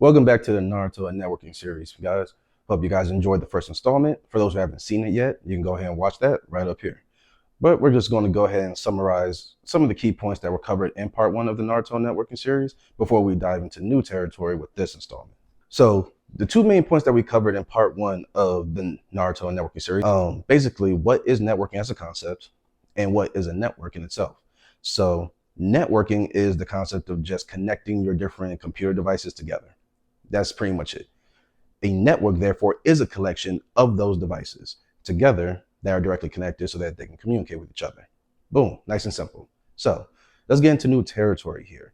Welcome back to the Naruto Networking series, guys. Hope you guys enjoyed the first installment. For those who haven't seen it yet, you can go ahead and watch that right up here. But we're just going to go ahead and summarize some of the key points that were covered in part one of the Naruto Networking series before we dive into new territory with this installment. So the two main points that we covered in part one of the Naruto Networking series, basically what is networking as a concept and what is a network in itself. So networking is the concept of just connecting your different computer devices together. That's pretty much it. A network, therefore, is a collection of those devices together that are directly connected so that they can communicate with each other. Boom, nice and simple. So let's get into new territory here.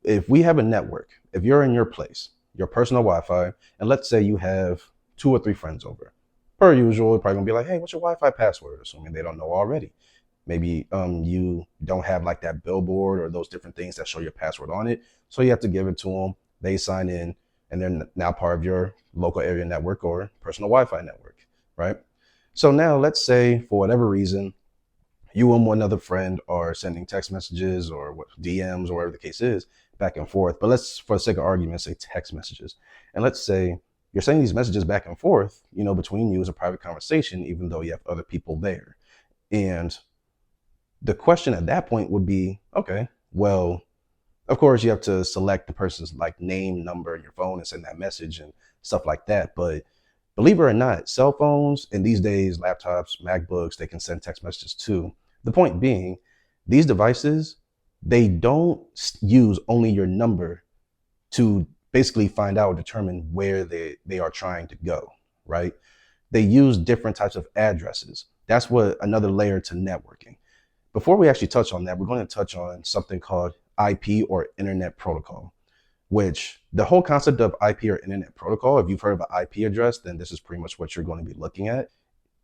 If we have a network, if you're in your place, your personal Wi-Fi, and let's say you have 2 or 3 friends over, per usual, probably gonna be like, hey, what's your Wi-Fi password? Assuming they don't know already. Maybe you don't have like that billboard or those different things that show your password on it. So you have to give it to them. They sign in, and they're now part of your local area network or personal Wi-Fi network, right? So now let's say for whatever reason, you and one other friend are sending text messages or DMs or whatever the case is back and forth. But let's, for the sake of argument, say text messages. And let's say you're sending these messages back and forth, between you as a private conversation, even though you have other people there. And the question at that point would be, okay, well, of course, you have to select the person's like name, number, and your phone and send that message and stuff like that. But believe it or not, cell phones and these days, laptops, MacBooks, they can send text messages too. The point being, these devices, they don't use only your number to basically find out or determine where they are trying to go, right? They use different types of addresses. That's what another layer to networking. Before we actually touch on that, we're going to touch on something called IP or Internet Protocol, which the whole concept of IP or Internet Protocol, if you've heard of an IP address, then this is pretty much what you're going to be looking at.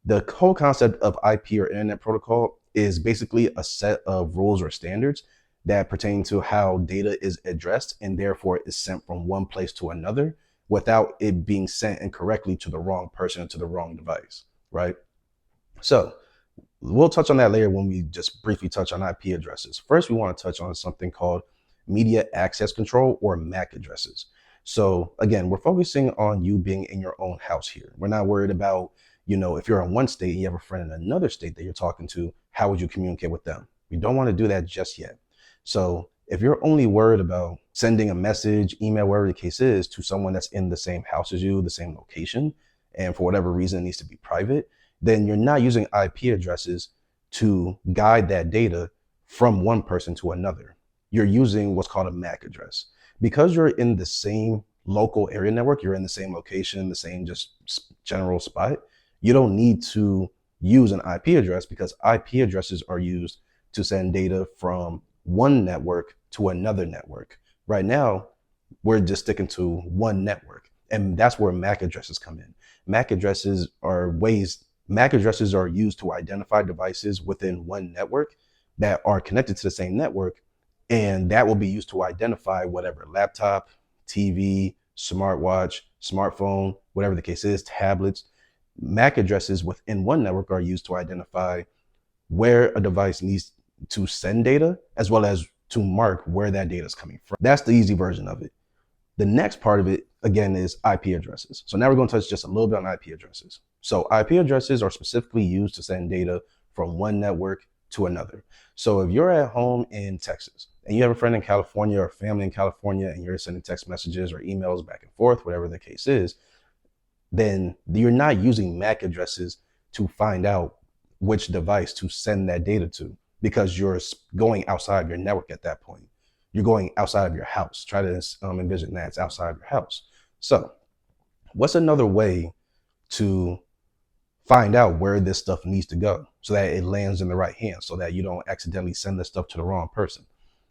The whole concept of IP or Internet Protocol is basically a set of rules or standards that pertain to how data is addressed and therefore is sent from one place to another without it being sent incorrectly to the wrong person or to the wrong device, right? So we'll touch on that later when we just briefly touch on IP addresses. First, we want to touch on something called media access control or MAC addresses. So again, we're focusing on you being in your own house here. We're not worried about, if you're in one state and you have a friend in another state that you're talking to, how would you communicate with them? We don't want to do that just yet. So if you're only worried about sending a message, email, whatever the case is, to someone that's in the same house as you, the same location, and for whatever reason it needs to be private, then you're not using IP addresses to guide that data from one person to another. You're using what's called a MAC address. Because you're in the same local area network, you're in the same location, the same just general spot, you don't need to use an IP address because IP addresses are used to send data from one network to another network. Right now, we're just sticking to one network, and that's where MAC addresses come in. MAC addresses are used to identify devices within one network that are connected to the same network, and that will be used to identify whatever laptop, TV, smartwatch, smartphone, whatever the case is, tablets. MAC addresses within one network are used to identify where a device needs to send data, as well as to mark where that data is coming from. That's the easy version of it. The next part of it, again, is IP addresses. So now we're going to touch just a little bit on IP addresses. So IP addresses are specifically used to send data from one network to another. So if you're at home in Texas and you have a friend in California or family in California and you're sending text messages or emails back and forth, whatever the case is, then you're not using MAC addresses to find out which device to send that data to because you're going outside of your network at that point. You're going outside of your house. Try to envision that it's outside of your house. So what's another way to find out where this stuff needs to go so that it lands in the right hands so that you don't accidentally send this stuff to the wrong person?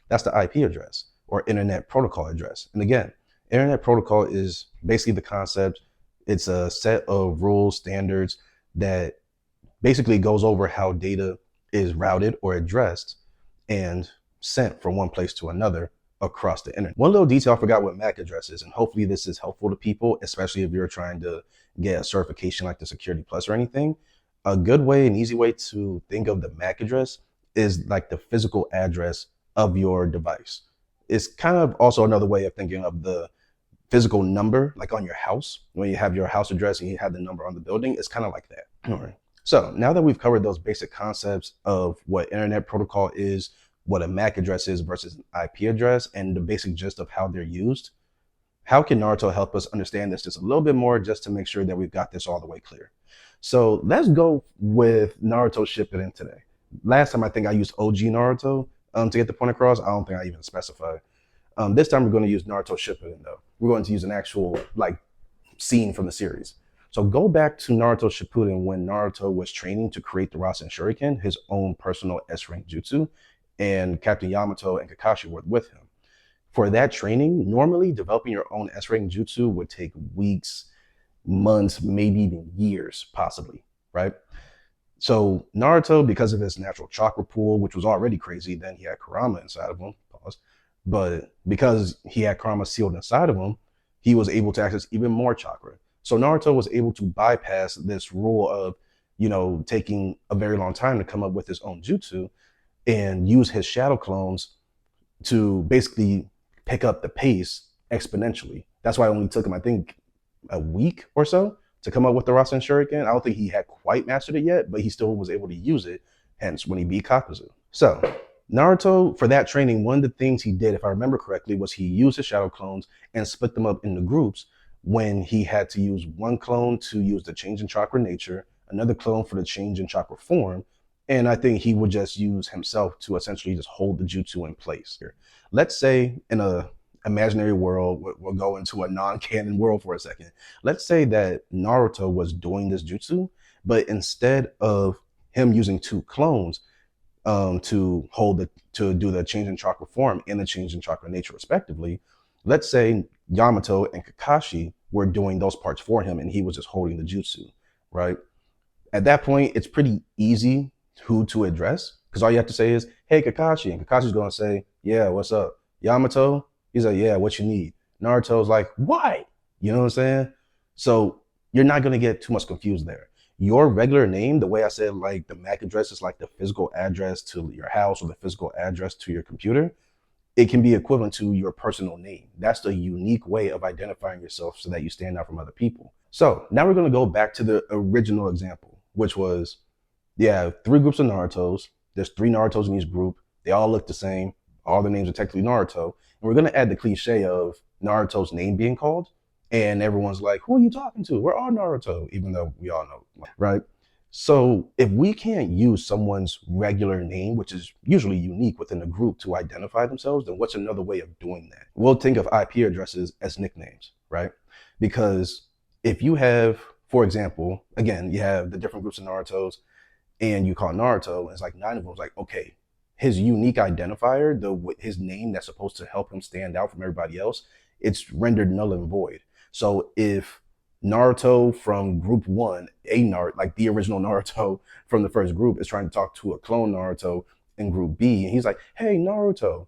That's the IP address or Internet Protocol address. And again, Internet Protocol is basically the concept. It's a set of rules, standards that basically goes over how data is routed or addressed and sent from one place to another across the internet. One little detail I forgot what MAC address is, and hopefully this is helpful to people, especially if you're trying to get a certification like the Security Plus or anything. A good way, an easy way to think of the MAC address is like the physical address of your device. It's kind of also another way of thinking of the physical number, like on your house, when you have your house address and you have the number on the building, it's kind of like that. All right. So now that we've covered those basic concepts of what internet protocol is, what a MAC address is versus an IP address, and the basic gist of how they're used, how can Naruto help us understand this just a little bit more, just to make sure that we've got this all the way clear? So let's go with Naruto Shippuden today. Last time I think I used OG Naruto to get the point across. I don't think I even specified. This time we're going to use Naruto Shippuden though. We're going to use an actual like scene from the series. So go back to Naruto Shippuden when Naruto was training to create the Rasen Shuriken, his own personal S-rank jutsu, and Captain Yamato and Kakashi were with him. For that training, normally developing your own S-rank jutsu would take weeks, months, maybe even years, possibly, right? So Naruto, because of his natural chakra pool, which was already crazy, then he had Kurama inside of him, pause, but because he had Kurama sealed inside of him, he was able to access even more chakra. So Naruto was able to bypass this rule of, taking a very long time to come up with his own jutsu and use his shadow clones to basically pick up the pace exponentially. That's why it only took him, I think, a week or so to come up with the Rasen Shuriken. I don't think he had quite mastered it yet, but he still was able to use it, hence when he beat Kakuzu. So Naruto, for that training, one of the things he did, if I remember correctly, was he used his shadow clones and split them up into groups when he had to use one clone to use the change in chakra nature, another clone for the change in chakra form, and I think he would just use himself to essentially just hold the jutsu in place. Let's say in a imaginary world, we'll go into a non-canon world for a second. Let's say that Naruto was doing this jutsu, but instead of him using two clones to do the change in chakra form and the change in chakra nature respectively, let's say Yamato and Kakashi were doing those parts for him and he was just holding the jutsu, right? At that point, it's pretty easy who to address, because all you have to say is, hey, Kakashi, and Kakashi's going to say, yeah, what's up? Yamato, he's like, yeah, what you need? Naruto's like, why? You know what I'm saying? So you're not going to get too much confused there. Your regular name, the way I said, like the MAC address is like the physical address to your house or the physical address to your computer, it can be equivalent to your personal name. That's the unique way of identifying yourself so that you stand out from other people. So now we're going to go back to the original example, which was, yeah, 3 groups of Narutos. There's 3 Narutos in each group. They all look the same. All the names are technically Naruto. And we're going to add the cliche of Naruto's name being called. And everyone's like, who are you talking to? We're all Naruto, even though we all know, right? So if we can't use someone's regular name, which is usually unique within a group, to identify themselves, then what's another way of doing that? We'll think of IP addresses as nicknames, right? Because if you have, for example, again, you have the different groups of Narutos, and you call Naruto, and it's like 9 of them. It's like, okay, his unique identifier, his name that's supposed to help him stand out from everybody else, it's rendered null and void. So if Naruto from group 1, like the original Naruto from the first group, is trying to talk to a clone Naruto in group B, and he's like, hey, Naruto,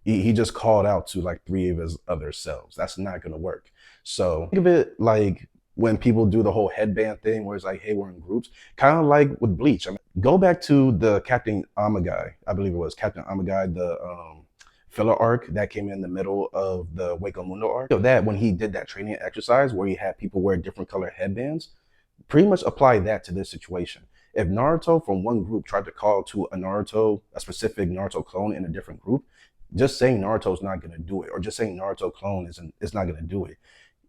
he just called out to like 3 of his other selves. That's not going to work. So think of it like when people do the whole headband thing where it's like, hey, we're in groups, kind of like with Bleach. I mean, go back to the Captain Amagai, I believe it was Captain Amagai, the filler arc that came in the middle of the Waco Mundo arc. Of that, when he did that training exercise where he had people wear different color headbands, pretty much apply that to this situation. If Naruto from one group tried to call to a specific Naruto clone in a different group, just saying Naruto's not going to do it, or just saying Naruto clone is not going to do it.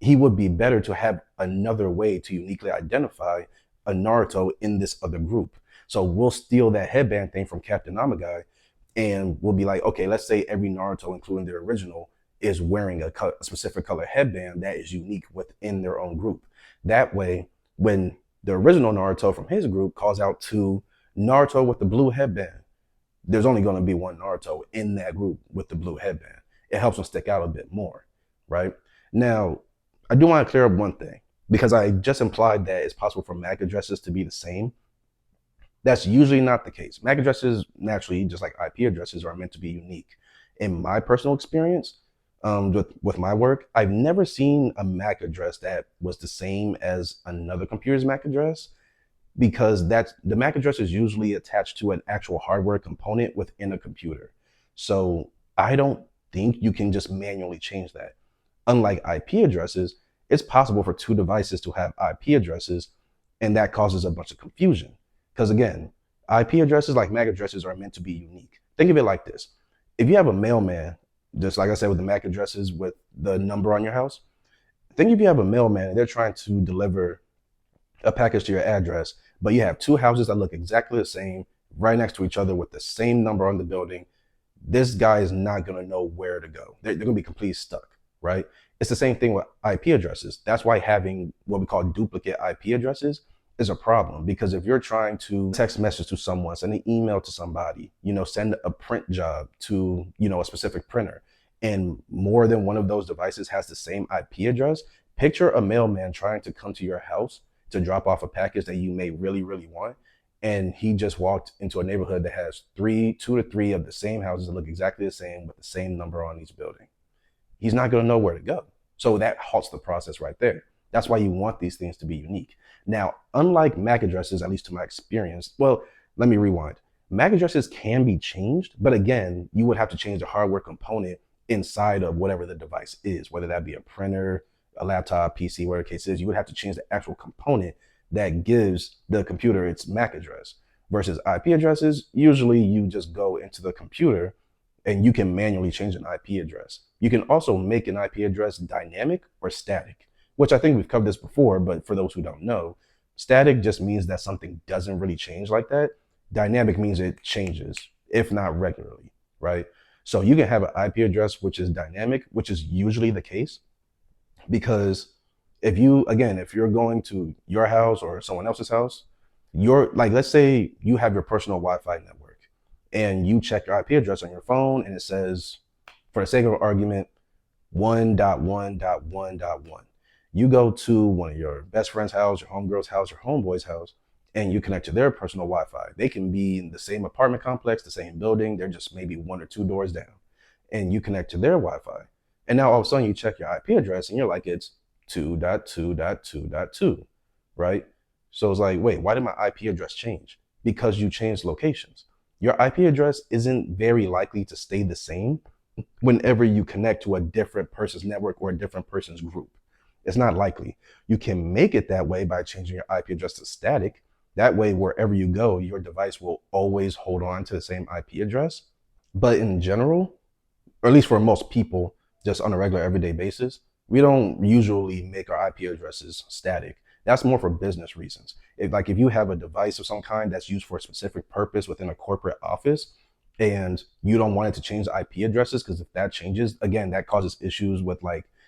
He would be better to have another way to uniquely identify a Naruto in this other group. So we'll steal that headband thing from Captain Amagai, and we'll be like, okay, let's say every Naruto, including their original, is wearing a specific color headband that is unique within their own group. That way, when the original Naruto from his group calls out to Naruto with the blue headband, there's only going to be one Naruto in that group with the blue headband. It helps them stick out a bit more, right? Now, I do want to clear up one thing, because I just implied that it's possible for MAC addresses to be the same. That's usually not the case. MAC addresses, naturally, just like IP addresses, are meant to be unique. In my personal experience, with my work, I've never seen a MAC address that was the same as another computer's MAC address, because the MAC address is usually attached to an actual hardware component within a computer. So I don't think you can just manually change that. Unlike IP addresses, it's possible for two devices to have IP addresses, and that causes a bunch of confusion. Because again, IP addresses like MAC addresses are meant to be unique. Think of it like this. If you have a mailman, just like I said with the MAC addresses with the number on your house, think if you have a mailman and they're trying to deliver a package to your address, but you have two houses that look exactly the same, right next to each other with the same number on the building, this guy is not going to know where to go. They're going to be completely stuck, right? It's the same thing with IP addresses. That's why having what we call duplicate IP addresses is a problem, because if you're trying to text message to someone, send an email to somebody, send a print job to, a specific printer, and more than one of those devices has the same IP address, picture a mailman trying to come to your house to drop off a package that you may really, really want. And he just walked into a neighborhood that has two to three of the same houses that look exactly the same with the same number on each building. He's not going to know where to go. So that halts the process right there. That's why you want these things to be unique. Now, unlike MAC addresses, at least to my experience, well, let me rewind. MAC addresses can be changed, but again, you would have to change the hardware component inside of whatever the device is, whether that be a printer, a laptop, PC, whatever the case is. You would have to change the actual component that gives the computer its MAC address. Versus IP addresses, usually you just go into the computer and you can manually change an IP address. You can also make an IP address dynamic or static, which I think we've covered this before, but for those who don't know, static just means that something doesn't really change like that. Dynamic means it changes, if not regularly, right? So you can have an IP address which is dynamic, which is usually the case, because if you're going to your house or someone else's house, let's say you have your personal Wi-Fi network and you check your IP address on your phone and it says, for the sake of argument, 1.1.1.1. You go to one of your best friend's house, your homegirl's house, your homeboy's house, and you connect to their personal Wi-Fi. They can be in the same apartment complex, the same building. They're just maybe one or two doors down. And you connect to their Wi-Fi. And now all of a sudden you check your IP address and you're like, it's 2.2.2.2, right? So it's like, wait, why did my IP address change? Because you changed locations. Your IP address isn't very likely to stay the same whenever you connect to a different person's network or a different person's group. It's not likely. You can make it that way by changing your IP address to static. That way, wherever you go, your device will always hold on to the same IP address. But in general, or at least for most people, just on a regular everyday basis, we don't usually make our IP addresses static. That's more for business reasons. If you have a device of some kind that's used for a specific purpose within a corporate office and you don't want it to change the IP addresses, because if that changes, again, that causes issues with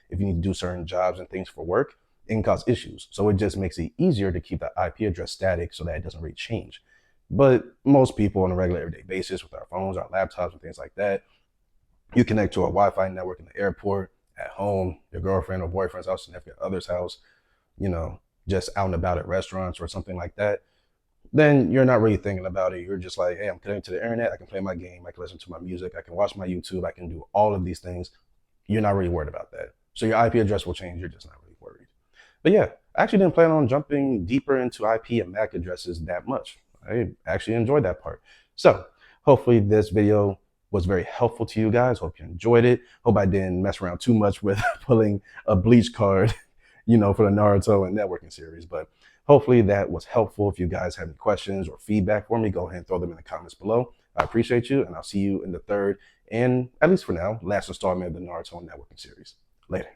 if you need to do certain jobs and things for work, it can cause issues. So it just makes it easier to keep the IP address static so that it doesn't really change. But most people on a regular everyday basis with our phones, our laptops and things like that, you connect to a Wi-Fi network in the airport, at home, your girlfriend or boyfriend's house, significant other's house, just out and about at restaurants or something like that, then you're not really thinking about it. You're just like, hey, I'm connected to the internet. I can play my game. I can listen to my music. I can watch my YouTube. I can do all of these things. You're not really worried about that. So your IP address will change. You're just not really worried. But yeah, I actually didn't plan on jumping deeper into IP and MAC addresses that much. I actually enjoyed that part. So hopefully this video was very helpful to you guys. Hope you enjoyed it. Hope I didn't mess around too much with pulling a bleach card, for the Naruto and networking series. But hopefully that was helpful. If you guys have any questions or feedback for me, go ahead and throw them in the comments below. I appreciate you, and I'll see you in the third and, at least for now, last installment of the Naruto Networking series. Later.